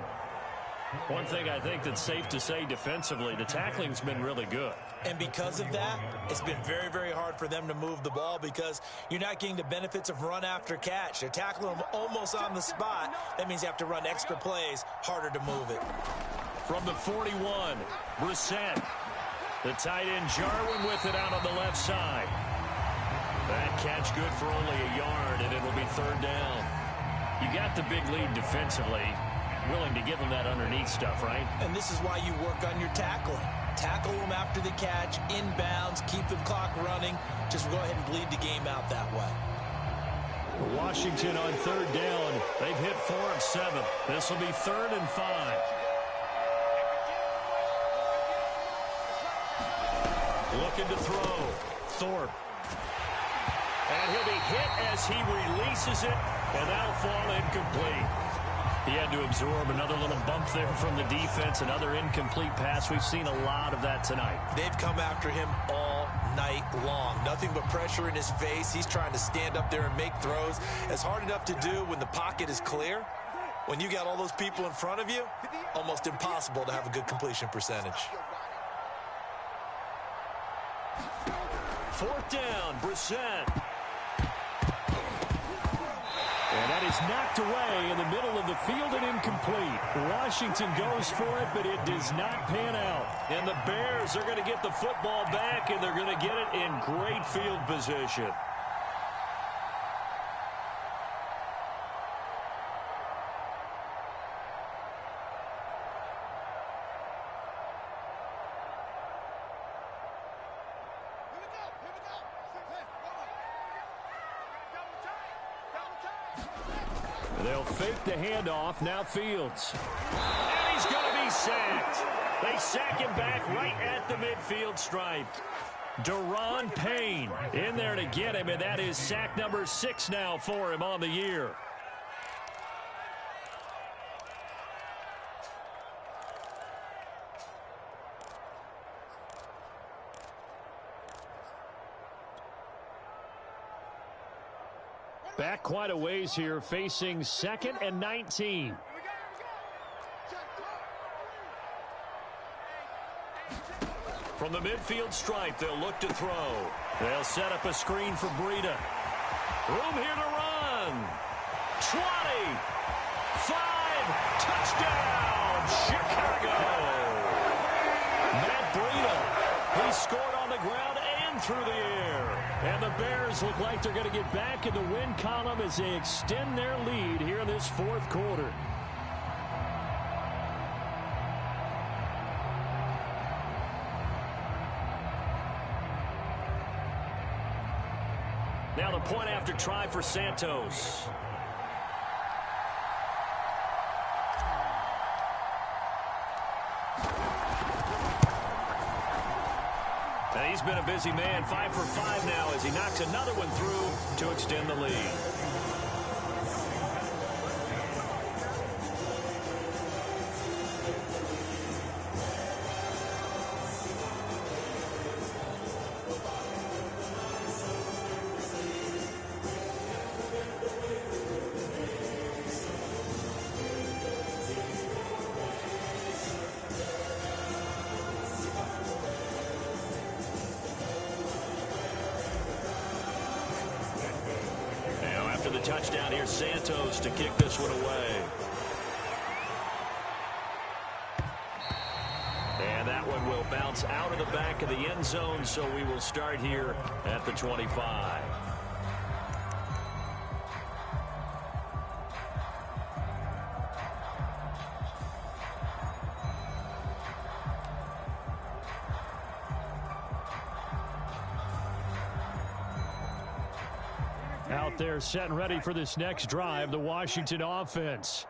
One thing I think that's safe to say defensively, the tackling's been really good. And because of that, it's been very, very hard for them to move the ball because you're not getting the benefits of run after catch. They're tackling them almost on the spot. That means you have to run extra plays, harder to move it. From the 41, Brissett. The tight end Jarwin with it out on the left side. That catch good for only a yard, and it'll be 3rd down. You got the big lead defensively. Willing to give them that underneath stuff, right? And this is why you work on your tackling. Tackle them after the catch, inbounds, keep the clock running. Just go ahead and bleed the game out that way. Washington on 3rd down. They've hit 4 of 7. This will be 3rd and 5. Looking to throw. Thorpe. And he'll be hit as he releases it, and that'll fall incomplete. He had to absorb another little bump there from the defense, another incomplete pass. We've seen a lot of that tonight. They've come after him all night long. Nothing but pressure in his face. He's trying to stand up there and make throws. It's hard enough to do when the pocket is clear. When you got all those people in front of you, almost impossible to have a good completion percentage. 4th down, Brissett. And that is knocked away in the middle of the field and incomplete. Washington goes for it, but it does not pan out. And the Bears are going to get the football back, and they're going to get it in great field position. They'll fake the handoff. Now Fields. And he's going to be sacked. They sack him back right at the midfield stripe. Daron Payne in there to get him, and that is sack number 6 now for him on the year. Back quite a ways here, facing 2nd and 19. From the midfield stripe, they'll look to throw. They'll set up a screen for Breida. Room here to run. 20. 5. Touchdown, Chicago. Matt Breida. He scored on the ground and through the air. And the Bears look like they're going to get back in the win column as they extend their lead here in this 4th quarter. Now the point after try for Santos. And he's been a busy man, 5 for 5 now as he knocks another one through to extend the lead. Touchdown here, Santos to kick this one away. And that one will bounce out of the back of the end zone, so we will start here at the 25. Out there set and ready for this next drive, the Washington offense.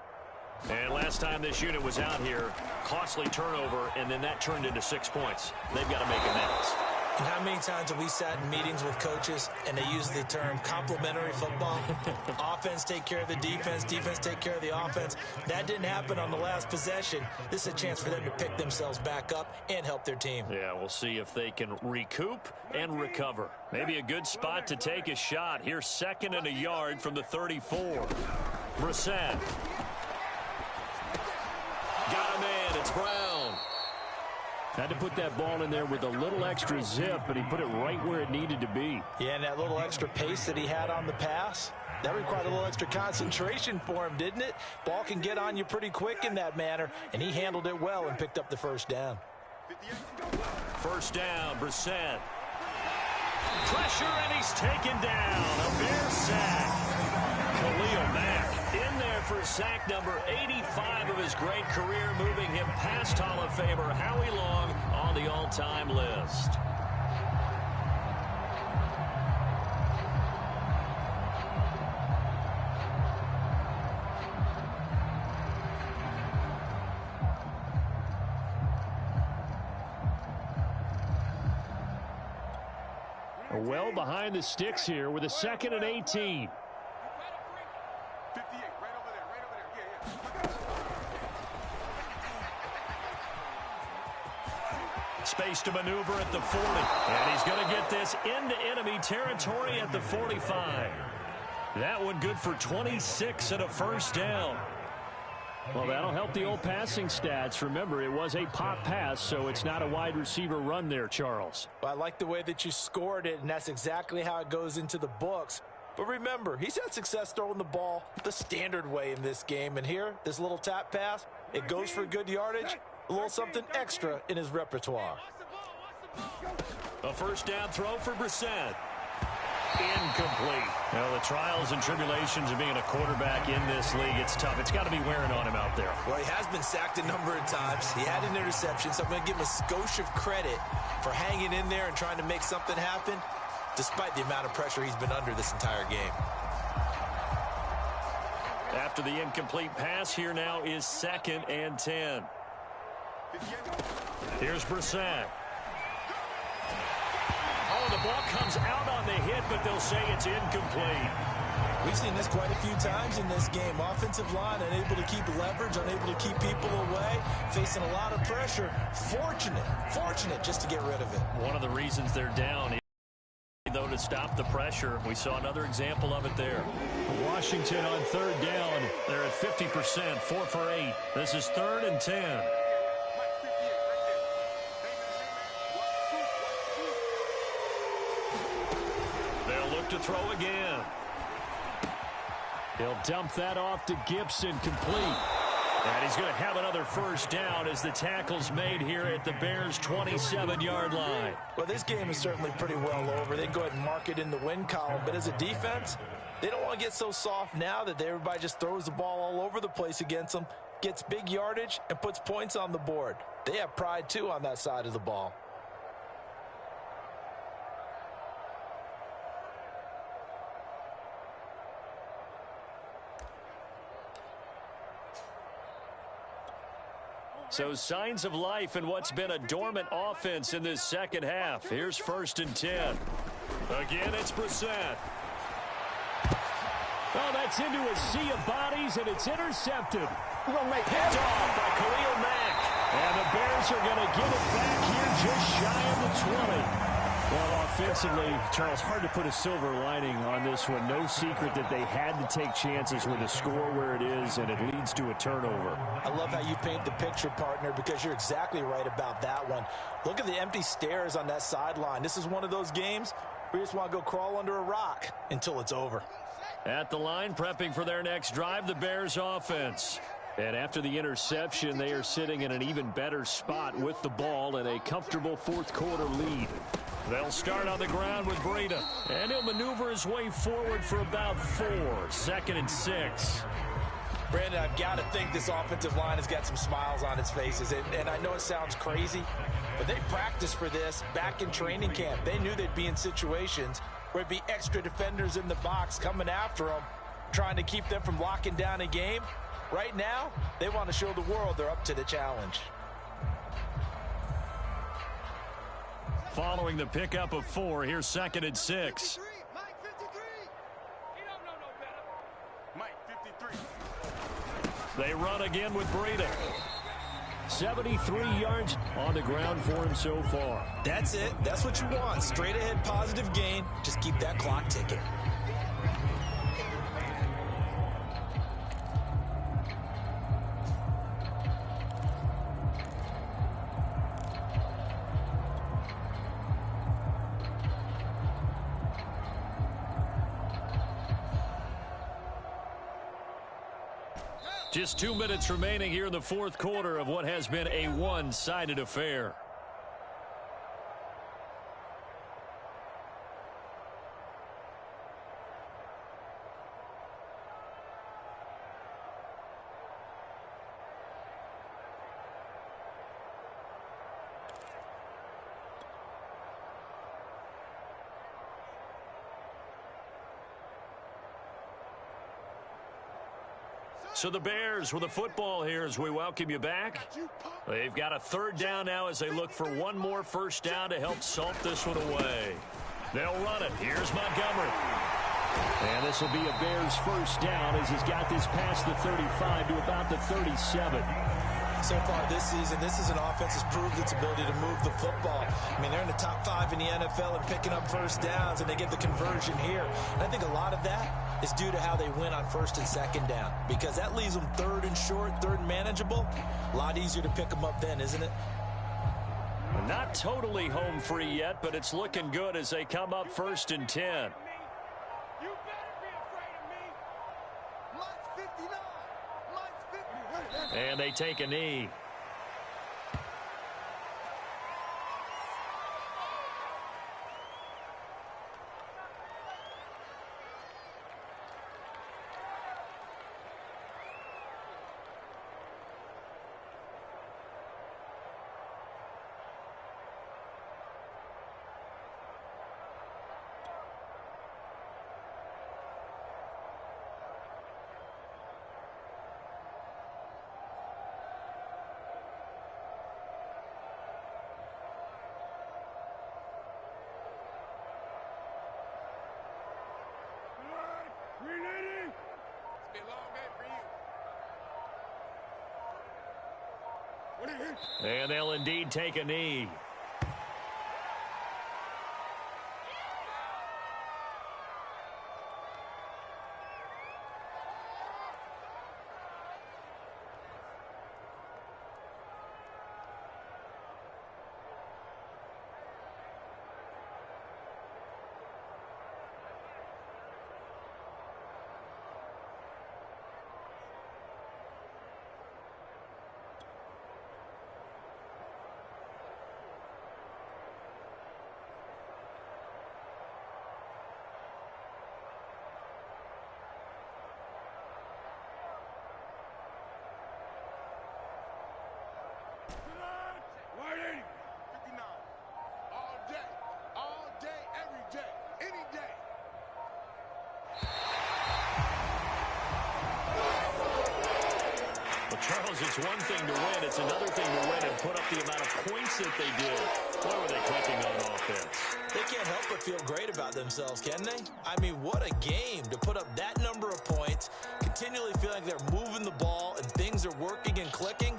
And last time this unit was out here, costly turnover, and then that turned into 6 points. They've got to make amends. And how many times have we sat in meetings with coaches and they use the term complementary football? Offense take care of the defense, defense take care of the offense. That didn't happen on the last possession. This is a chance for them to pick themselves back up and help their team. Yeah, we'll see if they can recoup and recover. Maybe a good spot to take a shot. Here's 2nd and a yard from the 34. Brissett. Got him in. It's Brown. Had to put that ball in there with a little extra zip, but he put it right where it needed to be. Yeah, and that little extra pace that he had on the pass, that required a little extra concentration for him, didn't it? Ball can get on you pretty quick in that manner, and he handled it well and picked up the first down. First down, Brissett. Pressure, and he's taken down. A Bear sack. Khalil Mack in there for sack number 85 of his great career, moving him past Hall of Famer Howie Long on the all-time list. Well behind the sticks here with a 2nd and 18. Space to maneuver at the 40. And he's going to get this into enemy territory at the 45. That one good for 26 and a first down. Well, that'll help the old passing stats. Remember, it was a pop pass, so it's not a wide receiver run there, Charles. Well, I like the way that you scored it, and that's exactly how it goes into the books. But remember, he's had success throwing the ball the standard way in this game. And here, this little tap pass, it goes for good yardage, a little something extra in his repertoire. A first down throw for Brissett. Incomplete. Well, the trials and tribulations of being a quarterback in this league, it's tough. It's got to be wearing on him out there. Well, he has been sacked a number of times. He had an interception, so I'm going to give him a skosh of credit for hanging in there and trying to make something happen, despite the amount of pressure he's been under this entire game. After the incomplete pass, here now is 2nd and 10. Here's Brissett. Oh, the ball comes out on the hit, but they'll say it's incomplete. We've seen this quite a few times in this game. Offensive line unable to keep leverage, unable to keep people away, facing a lot of pressure. Fortunate just to get rid of it. One of the reasons they're down, though, to stop the pressure. We saw another example of it there. Washington on 3rd down. They're at 50%, 4 for 8. This is 3rd and 10. To throw again. He'll dump that off to Gibson, complete. And he's going to have another first down as the tackle's made here at the Bears' 27-yard line. Well, this game is certainly pretty well over. They go ahead and mark it in the win column. But as a defense, they don't want to get so soft now that everybody just throws the ball all over the place against them, gets big yardage, and puts points on the board. They have pride, too, on that side of the ball. So signs of life in what's been a dormant offense in this second half. Here's 1st and 10. Again, it's Brissett. Oh, that's into a sea of bodies, and it's intercepted. Picked off by Khalil Mack. And the Bears are going to get it back here just shy of the 20. Well, offensively, Charles, hard to put a silver lining on this one. No secret that they had to take chances with a score where it is, and it leads to a turnover. I love how you paint the picture, partner, because you're exactly right about that one. Look at the empty stairs on that sideline. This is one of those games where you just want to go crawl under a rock until it's over. At the line, prepping for their next drive, the Bears offense. And after the interception, they are sitting in an even better spot with the ball and a comfortable 4th quarter lead. They'll start on the ground with Breida. And he'll maneuver his way forward for about 4. 2nd and 6. Brandon, I've got to think this offensive line has got some smiles on its faces. And I know it sounds crazy, but they practiced for this back in training camp. They knew they'd be in situations where it'd be extra defenders in the box coming after them, trying to keep them from locking down a game. Right now, they want to show the world they're up to the challenge. Following the pickup of 4, here's 2nd and 6. Mike 53. He don't know no better. Mike 53. They run again with Breida. 73 yards on the ground for him so far. That's it. That's what you want. Straight ahead positive gain. Just keep that clock ticking. Just 2 minutes remaining here in the 4th quarter of what has been a one-sided affair. So the Bears with the football here as we welcome you back. They've got a 3rd down now as they look for one more 1st down to help salt this one away. They'll run it. Here's Montgomery. And this will be a Bears 1st down as he's got this past the 35 to about the 37. So far this season, this is an offense that's proved its ability to move the football. I mean, they're in the top 5 in the NFL and picking up 1st downs, and they get the conversion here. And I think a lot of that is due to how they win on 1st and 2nd down, because that leaves them 3rd and short, 3rd and manageable. A lot easier to pick them up then, isn't it? Not totally home free yet, but it's looking good as they come up 1st and 10. You better be afraid of me. Mike's 59. Mike's 50. And they take a knee. And they'll indeed take a knee. Charles, it's one thing to win. It's another thing to win and put up the amount of points that they did. Boy, were they clicking on offense. They can't help but feel great about themselves, can they? I mean, what a game to put up that number of points, continually feeling like they're moving the ball and things are working and clicking.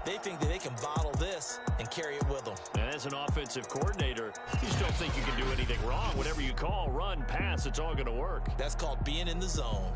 They think that they can bottle this and carry it with them. And as an offensive coordinator, you just don't think you can do anything wrong. Whatever you call, run, pass, it's all going to work. That's called being in the zone.